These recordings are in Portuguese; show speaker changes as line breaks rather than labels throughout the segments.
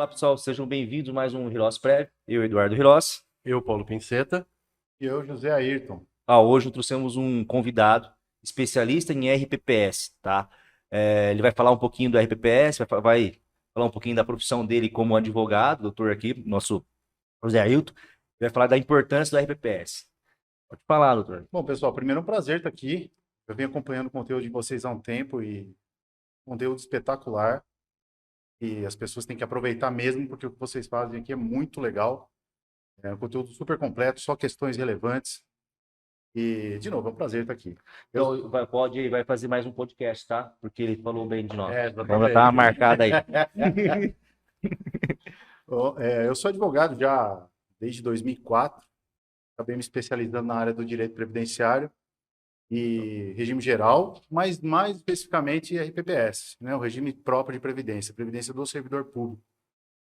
Olá, pessoal, sejam bem-vindos a mais um Hiroz Prévio. Eu, Eduardo Hiroz.
Eu, Paulo Pinceta.
E eu, José Ayrton.
Hoje trouxemos um convidado especialista em RPPS, tá? Ele vai falar um pouquinho do RPPS, vai falar um pouquinho da profissão dele como advogado, doutor aqui, nosso José Ayrton, vai falar da importância do RPPS. Pode falar, doutor.
Bom, pessoal, primeiro é um prazer estar aqui. Eu venho acompanhando o conteúdo de vocês há um tempo e conteúdo espetacular. E as pessoas têm que aproveitar mesmo, porque o que vocês fazem aqui é muito legal. É um conteúdo super completo, só questões relevantes. E, de novo, é um prazer estar aqui.
Então, vai fazer mais um podcast, tá? Porque ele falou bem de nós.
Exatamente.
Vamos já tá marcado aí.
Eu sou advogado já desde 2004. Acabei me especializando na área do direito previdenciário e regime geral, mas mais especificamente RPPS, né? O regime próprio de previdência, previdência do servidor público.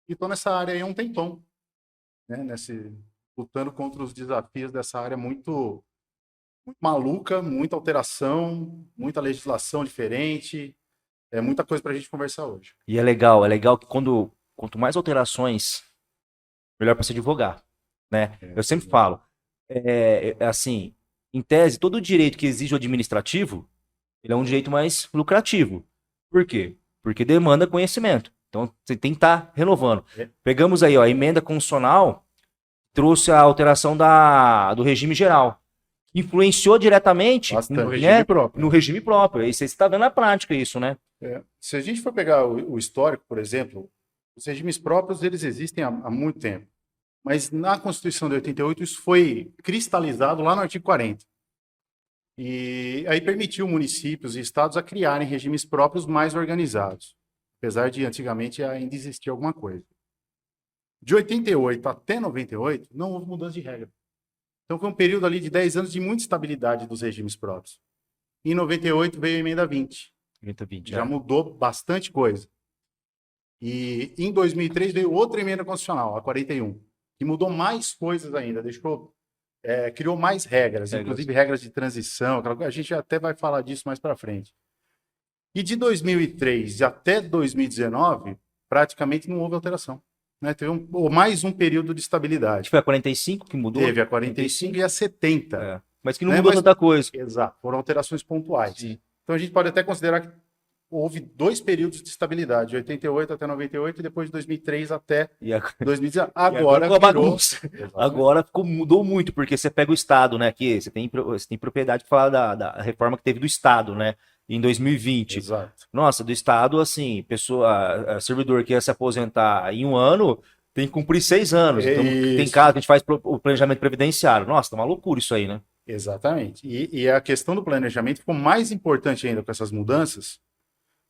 E estou nessa área aí há um tempão, né? Lutando contra os desafios dessa área muito maluca, muita alteração, muita legislação diferente, muita coisa para a gente conversar hoje.
E é legal que quanto mais alterações, melhor para se advogar, né? Eu sempre falo, assim, em tese, todo direito que exige o administrativo, ele é um direito mais lucrativo. Por quê? Porque demanda conhecimento. Então, você tem que estar renovando. Pegamos aí, ó, a emenda constitucional trouxe a alteração do regime geral. Influenciou diretamente no regime próprio. E você está vendo na prática isso, né?
Se a gente for pegar o histórico, por exemplo, os regimes próprios, eles existem há muito tempo. Mas na Constituição de 88, isso foi cristalizado lá no artigo 40. E aí permitiu municípios e estados a criarem regimes próprios mais organizados, apesar de antigamente ainda existir alguma coisa. De 88 até 98, não houve mudança de regra. Então foi um período ali de 10 anos de muita estabilidade dos regimes próprios. Em 98 veio a emenda 20. Já mudou bastante coisa. E em 2003 veio outra emenda constitucional, a 41, que mudou mais coisas ainda, criou mais regras, inclusive regras de transição. A gente até vai falar disso mais para frente. E de 2003 até 2019, praticamente não houve alteração. Né? Teve mais um período de estabilidade.
Foi a 45 que mudou?
Teve a 45 e a 70.
Mas que não mudou tanta coisa.
Exato, foram alterações pontuais.
Sim.
Então a gente pode até considerar que houve 2 períodos de estabilidade, de 88 até 98 e depois de 2003 até 2019.
Agora mudou muito, porque você pega o Estado, né? Que você tem propriedade para falar da reforma que teve do Estado, né? Em 2020.
Exato.
Nossa, do Estado, assim, servidor que ia se aposentar em um ano tem que cumprir 6 anos. Então, tem caso que a gente faz o planejamento previdenciário. Nossa, tá uma loucura isso aí, né?
Exatamente. E a questão do planejamento ficou mais importante ainda com essas mudanças,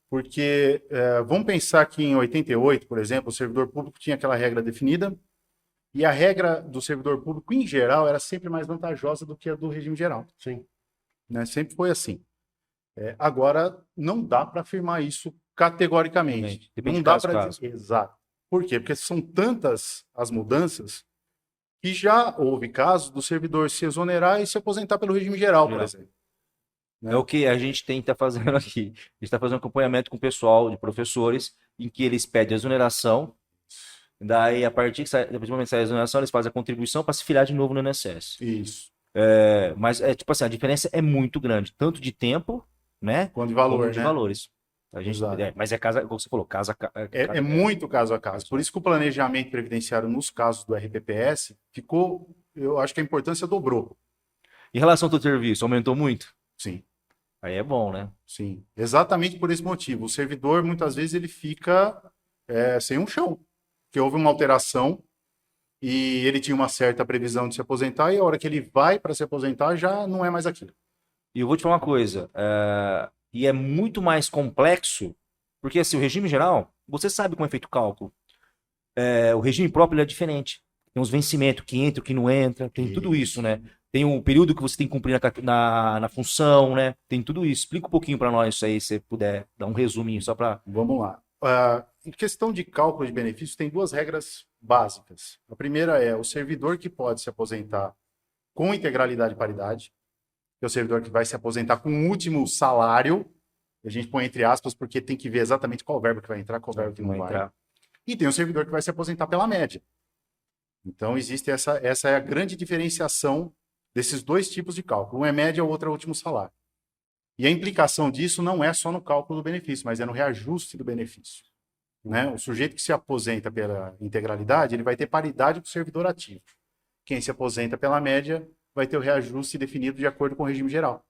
porque vamos pensar que em 88, por exemplo, o servidor público tinha aquela regra definida e a regra do servidor público, em geral, era sempre mais vantajosa do que a do regime geral.
Sim.
Né? Sempre foi assim. Agora, não dá para afirmar isso categoricamente.
Depende
não
de
dá
para
dizer. Exato. Por quê? Porque são tantas as mudanças que já houve casos do servidor se exonerar e se aposentar pelo regime geral, por exemplo.
É o que a gente tenta fazendo aqui. A gente está fazendo acompanhamento com o pessoal de professores, em que eles pedem a exoneração. Daí, a partir depois do momento que sai a exoneração, eles fazem a contribuição para se filiar de novo no INSS.
Isso.
Mas tipo assim, a diferença é muito grande, tanto de tempo, né?
Quanto de valor,
como de valores. A gente, mas como você falou,
é muito caso a caso. Por isso que o planejamento previdenciário nos casos do RPPS ficou, eu acho que a importância dobrou.
Em relação ao teu serviço, aumentou muito?
Sim.
Aí é bom, né?
Sim, exatamente por esse motivo. O servidor, muitas vezes, ele fica sem um chão, porque houve uma alteração e ele tinha uma certa previsão de se aposentar e a hora que ele vai para se aposentar já não é mais aquilo.
E eu vou te falar uma coisa, e é muito mais complexo, porque assim, o regime geral, você sabe como é feito o cálculo. O regime próprio ele é diferente. Tem uns vencimentos, que entra, que não entra, tem tudo isso, né? Tem o período que você tem que cumprir na função, né? Tem tudo isso. Explica um pouquinho para nós isso aí, se você puder dar um resuminho só para...
Vamos lá. Em questão de cálculo de benefícios, tem 2 regras básicas. A primeira é o servidor que pode se aposentar com integralidade e paridade, que é o servidor que vai se aposentar com o último salário, a gente põe entre aspas, porque tem que ver exatamente qual verbo que vai entrar, qual verbo que não vai. E tem o servidor que vai se aposentar pela média. Então, existe essa é a grande diferenciação desses dois tipos de cálculo. Um é média, o outro é o último salário. E a implicação disso não é só no cálculo do benefício, mas é no reajuste do benefício. Né? O sujeito que se aposenta pela integralidade, ele vai ter paridade com o servidor ativo. Quem se aposenta pela média vai ter o reajuste definido de acordo com o regime geral.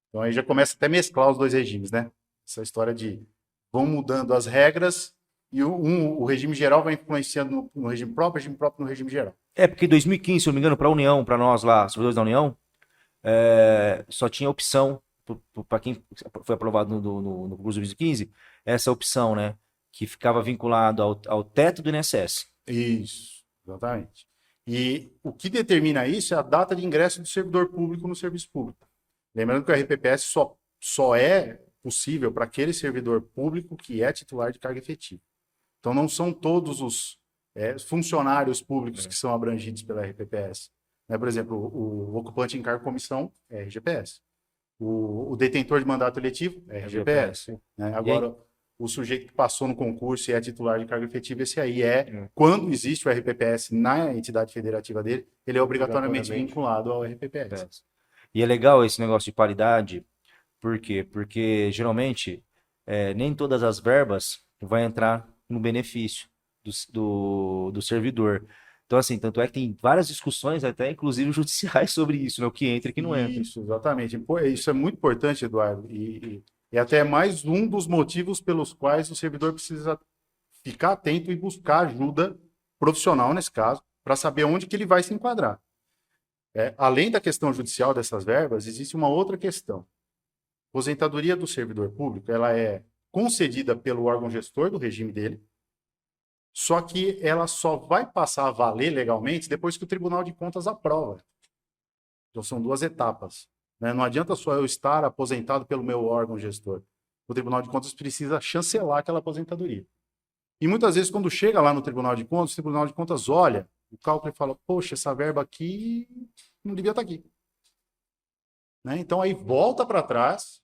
Então aí já começa até a mesclar os dois regimes, né? Essa história de vão mudando as regras e o regime geral vai influenciando no regime próprio no regime geral.
Porque em 2015, se eu não me engano, para a União, para nós lá, servidores da União, só tinha opção, para quem foi aprovado no curso 2015, essa opção, né? Que ficava vinculado ao teto do INSS.
Isso, exatamente. E o que determina isso é a data de ingresso do servidor público no serviço público. Lembrando que o RPPS só é possível para aquele servidor público que é titular de carga efetiva. Então, não são todos os funcionários públicos que são abrangidos pela RPPS. Né? Por exemplo, o ocupante em cargo comissão é RGPS. O detentor de mandato eletivo é RGPS. Né? Agora, o sujeito que passou no concurso e é titular de carga efetiva, esse aí quando existe o RPPS na entidade federativa dele, ele é obrigatoriamente vinculado ao RPPS.
E é legal esse negócio de paridade, por quê? Porque geralmente nem todas as verbas vão entrar no benefício do servidor. Então, assim, tanto é que tem várias discussões, até inclusive judiciais, sobre isso, né? O que entra e o que não entra.
Isso, exatamente. Isso é muito importante, Eduardo. E até mais um dos motivos pelos quais o servidor precisa ficar atento e buscar ajuda profissional, nesse caso, para saber onde que ele vai se enquadrar. Além da questão judicial dessas verbas, existe uma outra questão. A aposentadoria do servidor público, ela é concedida pelo órgão gestor do regime dele, só que ela só vai passar a valer legalmente depois que o Tribunal de Contas aprova. Então, são duas etapas. Né? Não adianta só eu estar aposentado pelo meu órgão gestor. O Tribunal de Contas precisa chancelar aquela aposentadoria. E muitas vezes, quando chega lá no Tribunal de Contas, o Tribunal de Contas olha o cálculo e fala, poxa, essa verba aqui não devia estar aqui. Né? Então, aí volta para trás,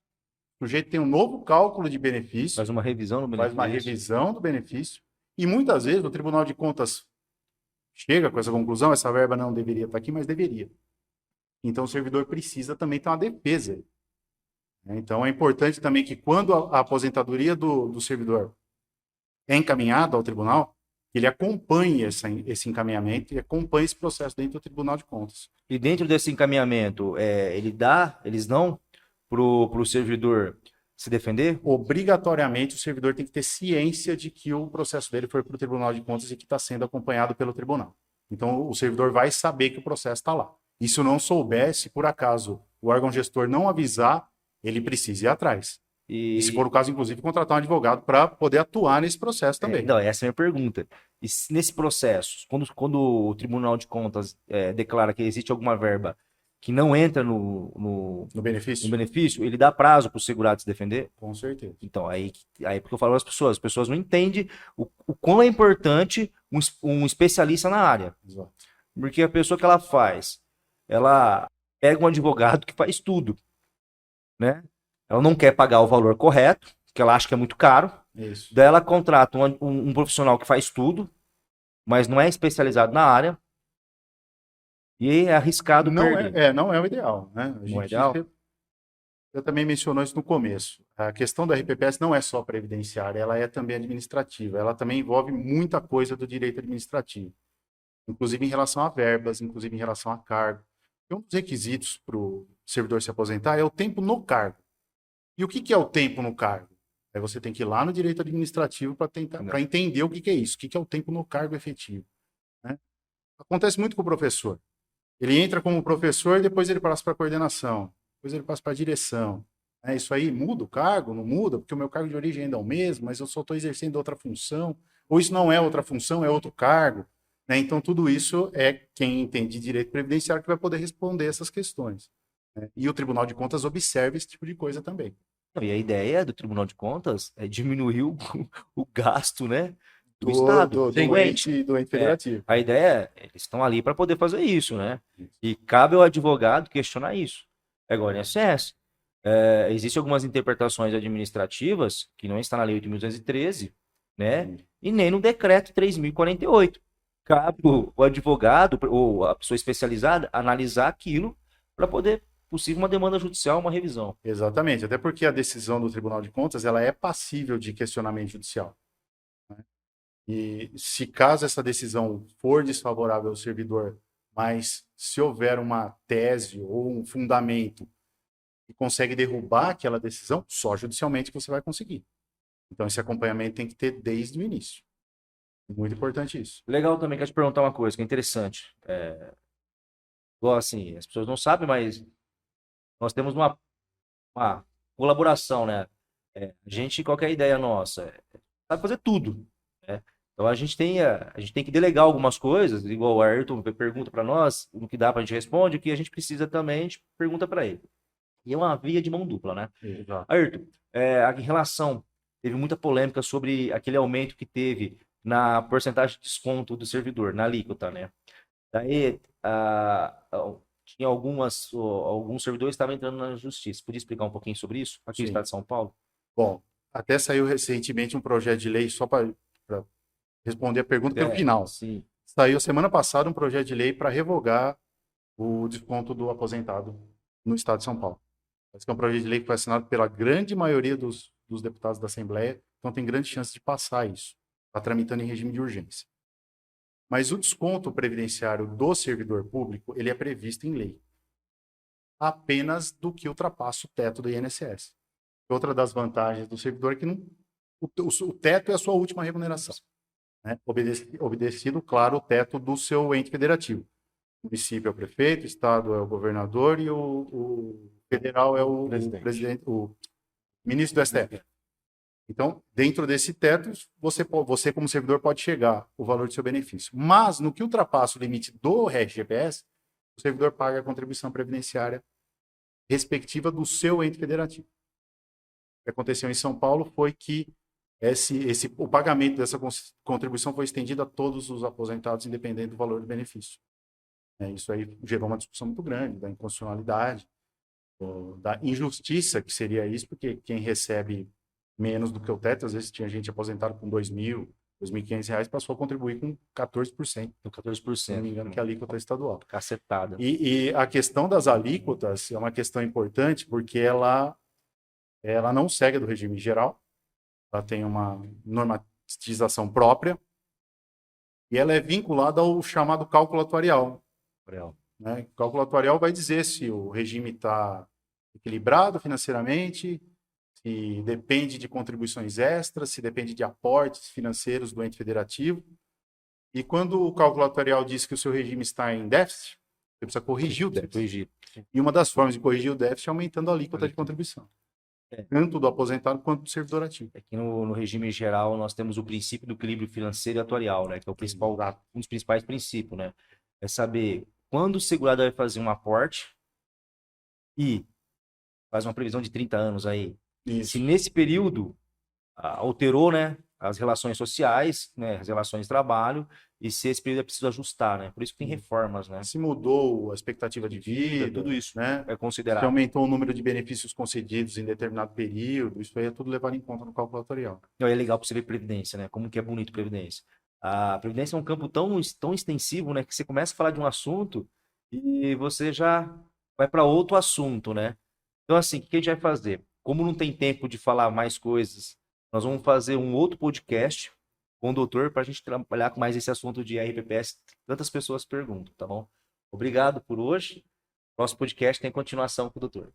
o sujeito tem um novo cálculo de benefício.
Faz uma revisão do benefício.
Faz uma revisão do benefício. E muitas vezes o Tribunal de Contas chega com essa conclusão, essa verba não deveria estar aqui, mas deveria. Então o servidor precisa também ter uma defesa. Então é importante também que quando a aposentadoria do servidor é encaminhada ao tribunal, ele acompanhe esse encaminhamento e acompanhe esse processo dentro do Tribunal de Contas.
E dentro desse encaminhamento, eles dão para o servidor se defender?
Obrigatoriamente o servidor tem que ter ciência de que o processo dele foi para o Tribunal de Contas e que está sendo acompanhado pelo tribunal. Então o servidor vai saber que o processo está lá. E se não souber, se por acaso o órgão gestor não avisar, ele precisa ir atrás. E se for o caso, inclusive, contratar um advogado para poder atuar nesse processo também.
Não, essa é a minha pergunta. E nesse processo, quando o Tribunal de Contas declara que existe alguma verba que não entra no benefício, ele dá prazo para o segurado se defender?
Com certeza.
Então, aí porque eu falo às pessoas não entendem o quão é importante um especialista na área.
Exato.
Porque a pessoa que ela pega um advogado que faz tudo, né? Ela não quer pagar o valor correto, que ela acha que é muito caro.
Isso.
Daí ela contrata um profissional que faz tudo, mas não é especializado na área. E é arriscado perder.
Não é o ideal, né?
Não é ideal?
Eu também mencionou isso no começo. A questão da RPPS não é só previdenciária, ela é também administrativa. Ela também envolve muita coisa do direito administrativo. Inclusive em relação a verbas, inclusive em relação a cargo. Um dos requisitos para o servidor se aposentar é o tempo no cargo. E o que é o tempo no cargo? Aí você tem que ir lá no direito administrativo para entender o que é isso. O que é o tempo no cargo efetivo. Né? Acontece muito com o professor. Ele entra como professor e depois ele passa para a coordenação. Depois ele passa para a direção. Isso aí muda o cargo? Não muda? Porque o meu cargo de origem ainda é o mesmo, mas eu só estou exercendo outra função. Ou isso não é outra função, é outro cargo. Então, tudo isso é quem entende de direito previdenciário que vai poder responder essas questões. E o Tribunal de Contas observa esse tipo de coisa também.
E a ideia do Tribunal de Contas é diminuir o gasto, né, do Estado.
Do ente federativo.
A ideia é, eles estão ali para poder fazer isso, né? E cabe ao advogado questionar isso. Agora, o INSS, existem algumas interpretações administrativas que não está na Lei 8.213, né? e nem no decreto 3.048. Cabe o advogado ou a pessoa especializada analisar aquilo para poder possível uma demanda judicial, uma revisão.
Exatamente, até porque a decisão do Tribunal de Contas ela é passível de questionamento judicial. E se caso essa decisão for desfavorável ao servidor, mas se houver uma tese ou um fundamento que consegue derrubar aquela decisão, só judicialmente que você vai conseguir. Então esse acompanhamento tem que ter desde o início. Muito importante isso.
Legal também, quero te perguntar uma coisa que é interessante. Igual assim, as pessoas não sabem, mas nós temos uma colaboração, né? A gente, qualquer ideia nossa, sabe fazer tudo, né? Então a gente tem que delegar algumas coisas, igual o Ayrton pergunta para nós, o que dá para a gente responde, o que a gente precisa também, a gente pergunta para ele. E é uma via de mão dupla, né?
Exato.
Ayrton, em relação, teve muita polêmica sobre aquele aumento que teve na porcentagem de desconto do servidor, na alíquota, né? Daí, tinha alguns servidores que estavam entrando na justiça. Podia explicar um pouquinho sobre isso? Aqui no
Sim.
estado de São Paulo?
Bom, até saiu recentemente um projeto de lei, só para responder a pergunta pelo final.
Sim.
Saiu semana passada um projeto de lei para revogar o desconto do aposentado no estado de São Paulo. Esse é um projeto de lei que foi assinado pela grande maioria dos deputados da Assembleia, então tem grande chance de passar isso. Está tramitando em regime de urgência. Mas o desconto previdenciário do servidor público, ele é previsto em lei. Apenas do que ultrapassa o teto do INSS. Outra das vantagens do servidor é que o teto é a sua última remuneração. Né? Obedecido, claro, o teto do seu ente federativo. O município é o prefeito, o estado é o governador e o federal é o presidente, o ministro do STF. Então, dentro desse teto, você como servidor pode chegar o valor do seu benefício. Mas, no que ultrapassa o limite do RGPS, o servidor paga a contribuição previdenciária respectiva do seu ente federativo. O que aconteceu em São Paulo foi que o pagamento dessa contribuição foi estendido a todos os aposentados, independente do valor do benefício. Isso aí gerou uma discussão muito grande da inconstitucionalidade, da injustiça que seria isso, porque quem recebe menos do que o teto, às vezes tinha gente aposentada com R$2.000, R$2.500, passou a contribuir com 14%.
Com 14%.
Se não me engano, que é a alíquota estadual.
Cacetada.
E a questão das alíquotas é uma questão importante, porque ela não segue do regime geral, ela tem uma normatização própria, e ela é vinculada ao chamado cálculo atuarial. Né? O cálculo atuarial vai dizer se o regime está equilibrado financeiramente, se depende de contribuições extras, se depende de aportes financeiros do ente federativo. E quando o cálculo atuarial diz que o seu regime está em déficit, você precisa corrigir o déficit. E uma das formas de corrigir o déficit é aumentando a alíquota de contribuição. Tanto do aposentado quanto do servidor ativo.
Aqui no regime geral, nós temos o princípio do equilíbrio financeiro e atuarial, né? Que é um dos principais princípios, né? É saber quando o segurado vai fazer um aporte e faz uma previsão de 30 anos aí.
Isso.
Se nesse período alterou, né, as relações sociais, né, as relações de trabalho, e se esse período é preciso ajustar, né? Por isso que tem reformas, né?
Se mudou a expectativa de vida,
tudo isso,
né?
é considerado.
Se aumentou o número de benefícios concedidos em determinado período, isso aí é tudo levado em conta no cálculo atuarial.
E é legal para você ver Previdência, né? Como que é bonito Previdência. A Previdência é um campo tão extensivo, né? Que você começa a falar de um assunto e você já vai para outro assunto, né? Então, assim, o que a gente vai fazer? Como não tem tempo de falar mais coisas, nós vamos fazer um outro podcast com o doutor para a gente trabalhar com mais esse assunto de RPPS. Tantas pessoas perguntam, tá bom? Obrigado por hoje. Nosso podcast tem continuação com o doutor.